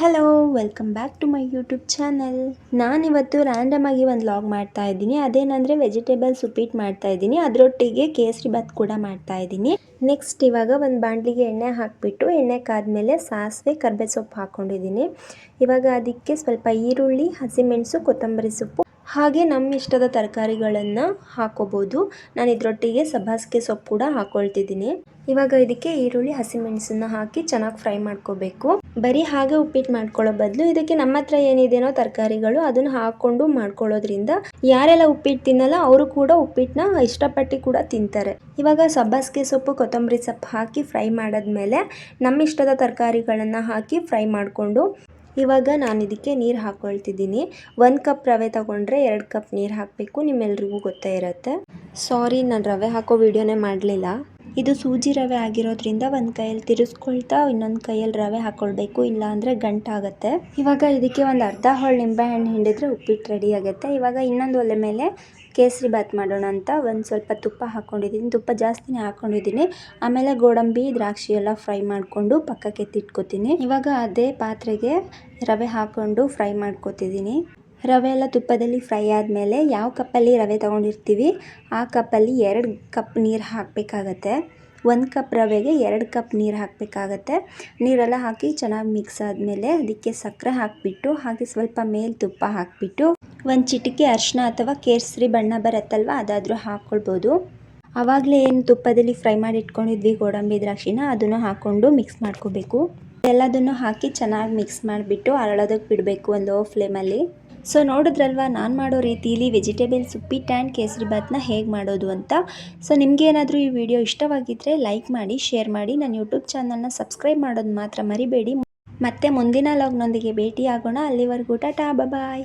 Hello, welcome back to my YouTube channel. ನಾನಿವತ್ತು random ಆಗಿ ಒಂದು ವ್ಲಾಗ್ ಮಾಡ್ತಾ ಇದ್ದೀನಿ. ಅದೇನಂದರೆ ವೆಜಿಟೇಬಲ್ಸ್ ಉಪ್ಪಿಟ್ಟು ಮಾಡ್ತಾ ಇದ್ದೀನಿ, ಅದರೊಟ್ಟಿಗೆ ಕೇಸರಿ ಬಾತ್ ಕೂಡ ಮಾಡ್ತಾ ಇದ್ದೀನಿ. ನೆಕ್ಸ್ಟ್ ಇವಾಗ ಒಂದು ಬಾಣಲಿಗೆ ಎಣ್ಣೆ ಹಾಕಿಬಿಟ್ಟು ಎಣ್ಣೆ ಕಾದ್ಮೇಲೆ ಸಾಸಿವೆ ಕರ್ಬೇವು ಸೊಪ್ಪು ಹಾಕ್ಕೊಂಡಿದ್ದೀನಿ. ಇವಾಗ ಅದಕ್ಕೆ ಸ್ವಲ್ಪ ಈರುಳ್ಳಿ, ಹಸಿಮೆಣಸು, ಕೊತ್ತಂಬರಿ ಸೊಪ್ಪು ಹಾಗೆ ನಮ್ಮ ಇಷ್ಟದ ತರಕಾರಿಗಳನ್ನು ಹಾಕೋಬೋದು. ನಾನು ಇದರೊಟ್ಟಿಗೆ ಸಬ್ಬಾಸಿಗೆ ಸೊಪ್ಪು ಕೂಡ ಹಾಕೊಳ್ತಿದ್ದೀನಿ. ಇವಾಗ ಇದಕ್ಕೆ ಈರುಳ್ಳಿ, ಹಸಿಮೆಣಸನ್ನ ಹಾಕಿ ಚೆನ್ನಾಗಿ ಫ್ರೈ ಮಾಡ್ಕೋಬೇಕು. ಬರೀ ಹಾಗೆ ಉಪ್ಪಿಟ್ಟು ಮಾಡ್ಕೊಳ್ಳೋ ಬದಲು ಇದಕ್ಕೆ ನಮ್ಮ ಹತ್ರ ಏನಿದೆನೋ ತರಕಾರಿಗಳು ಅದನ್ನು ಹಾಕ್ಕೊಂಡು ಮಾಡ್ಕೊಳ್ಳೋದ್ರಿಂದ ಯಾರೆಲ್ಲ ಉಪ್ಪಿಟ್ಟು ತಿನ್ನಲ್ಲ ಅವರು ಕೂಡ ಉಪ್ಪಿಟ್ಟನ್ನ ಇಷ್ಟಪಟ್ಟು ಕೂಡ ತಿಂತಾರೆ. ಇವಾಗ ಸಬ್ಬಾಸಿಗೆ ಸೊಪ್ಪು, ಕೊತ್ತಂಬರಿ ಸೊಪ್ಪು ಹಾಕಿ ಫ್ರೈ ಮಾಡಾದ್ಮೇಲೆ ನಮ್ಮ ಇಷ್ಟದ ತರಕಾರಿಗಳನ್ನು ಹಾಕಿ ಫ್ರೈ ಮಾಡಿಕೊಂಡು ಇವಾಗ ನಾನು ಇದಕ್ಕೆ ನೀರು ಹಾಕ್ಕೊಳ್ತಿದ್ದೀನಿ. 1 ಕಪ್ ರವೆ ತಗೊಂಡ್ರೆ 2 ಕಪ್ ನೀರು ಹಾಕಬೇಕು. ನಿಮ್ಮೆಲ್ರಿಗೂ ಗೊತ್ತೇ ಇರುತ್ತೆ. ಸಾರಿ, ನಾನು ರವೆ ಹಾಕೋ ವಿಡಿಯೋನೇ ಮಾಡಲಿಲ್ಲ. ಇದು ಸೂಜಿ ರವೆ ಆಗಿರೋದ್ರಿಂದ ಒಂದು ಕೈಯಲ್ಲಿ ತಿರುಗಿಸ್ಕೊಳ್ತಾ ಇನ್ನೊಂದು ಕೈಯಲ್ಲಿ ರವೆ ಹಾಕ್ಕೊಳ್ಬೇಕು, ಇಲ್ಲ ಅಂದರೆ ಗಂಟಾಗುತ್ತೆ. ಇವಾಗ ಇದಕ್ಕೆ ಒಂದು ಅರ್ಧ ಹೋಳು ನಿಂಬೆಹಣ್ಣು ಹಿಂಡಿದ್ರೆ ಉಪ್ಪಿಟ್ಟು ರೆಡಿ ಆಗುತ್ತೆ. ಇವಾಗ ಇನ್ನೊಂದು ಒಲೆ ಮೇಲೆ ಕೇಸರಿ ಬಾತ್ ಮಾಡೋಣ ಅಂತ ಒಂದು ಸ್ವಲ್ಪ ತುಪ್ಪ ಹಾಕ್ಕೊಂಡಿದ್ದೀನಿ. ತುಪ್ಪ ಜಾಸ್ತಿನೇ ಹಾಕ್ಕೊಂಡಿದ್ದೀನಿ. ಆಮೇಲೆ ಗೋಡಂಬಿ, ದ್ರಾಕ್ಷಿ ಎಲ್ಲ ಫ್ರೈ ಮಾಡಿಕೊಂಡು ಪಕ್ಕಕ್ಕೆ ಎತ್ತಿಟ್ಕೊತೀನಿ. ಇವಾಗ ಅದೇ ಪಾತ್ರೆಗೆ ರವೆ ಹಾಕ್ಕೊಂಡು ಫ್ರೈ ಮಾಡ್ಕೊತಿದ್ದೀನಿ. ರವೆ ಎಲ್ಲ ತುಪ್ಪದಲ್ಲಿ ಫ್ರೈ ಆದಮೇಲೆ ಯಾವ ಕಪ್ಪಲ್ಲಿ ರವೆ ತೊಗೊಂಡಿರ್ತೀವಿ ಆ ಕಪ್ಪಲ್ಲಿ 2 ಕಪ್ ನೀರು ಹಾಕಬೇಕಾಗತ್ತೆ. 1 ಕಪ್ ರವೆಗೆ 2 ಕಪ್ ನೀರು ಹಾಕಬೇಕಾಗತ್ತೆ. ನೀರೆಲ್ಲ ಹಾಕಿ ಚೆನ್ನಾಗಿ ಮಿಕ್ಸ್ ಆದಮೇಲೆ ಅದಕ್ಕೆ ಸಕ್ಕರೆ ಹಾಕಿಬಿಟ್ಟು ಹಾಗೆ ಸ್ವಲ್ಪ ಮೇಲೆ ತುಪ್ಪ ಹಾಕಿಬಿಟ್ಟು ಒಂದು ಚಿಟಿಕೆ ಅರಿಶಿನ ಅಥವಾ ಕೇಸರಿ ಬಣ್ಣ ಬರುತ್ತಲ್ವ ಅದಾದರೂ ಹಾಕ್ಕೊಳ್ಬೋದು. ಆವಾಗಲೇ ಏನು ತುಪ್ಪದಲ್ಲಿ ಫ್ರೈ ಮಾಡಿ ಇಟ್ಕೊಂಡಿದ್ವಿ ಗೋಡಂಬಿ, ದ್ರಾಕ್ಷಿನ ಅದನ್ನು ಹಾಕ್ಕೊಂಡು ಮಿಕ್ಸ್ ಮಾಡ್ಕೋಬೇಕು. ಎಲ್ಲದನ್ನು ಹಾಕಿ ಚೆನ್ನಾಗಿ ಮಿಕ್ಸ್ ಮಾಡಿಬಿಟ್ಟು ಅರಳೋದಕ್ಕೆ ಬಿಡಬೇಕು ಒಂದು ಲೋ ಫ್ಲೇಮಲ್ಲಿ. ಸೊ ನೋಡಿದ್ರಲ್ವ ನಾನು ಮಾಡೋ ರೀತಿಯಲ್ಲಿ ವೆಜಿಟೇಬಲ್ಸ್ ಉಪ್ಪಿಟ್ಟು ಆ್ಯಂಡ್ ಕೇಸರಿ ಬಾತ್ನ ಹೇಗೆ ಮಾಡೋದು ಅಂತ. ಸೊ ನಿಮಗೇನಾದರೂ ಈ ವಿಡಿಯೋ ಇಷ್ಟವಾಗಿದ್ದರೆ ಲೈಕ್ ಮಾಡಿ, ಶೇರ್ ಮಾಡಿ, ನನ್ನ ಯೂಟ್ಯೂಬ್ ಚಾನಲ್ನ ಸಬ್ಸ್ಕ್ರೈಬ್ ಮಾಡೋದು ಮಾತ್ರ ಮರಿಬೇಡಿ. ಮತ್ತೆ ಮುಂದಿನ ವ್ಲಾಗ್ನೊಂದಿಗೆ ಭೇಟಿ ಆಗೋಣ. ಅಲ್ಲಿವರೆಗೂ ಟಾಟಾ, ಬಾಯ್.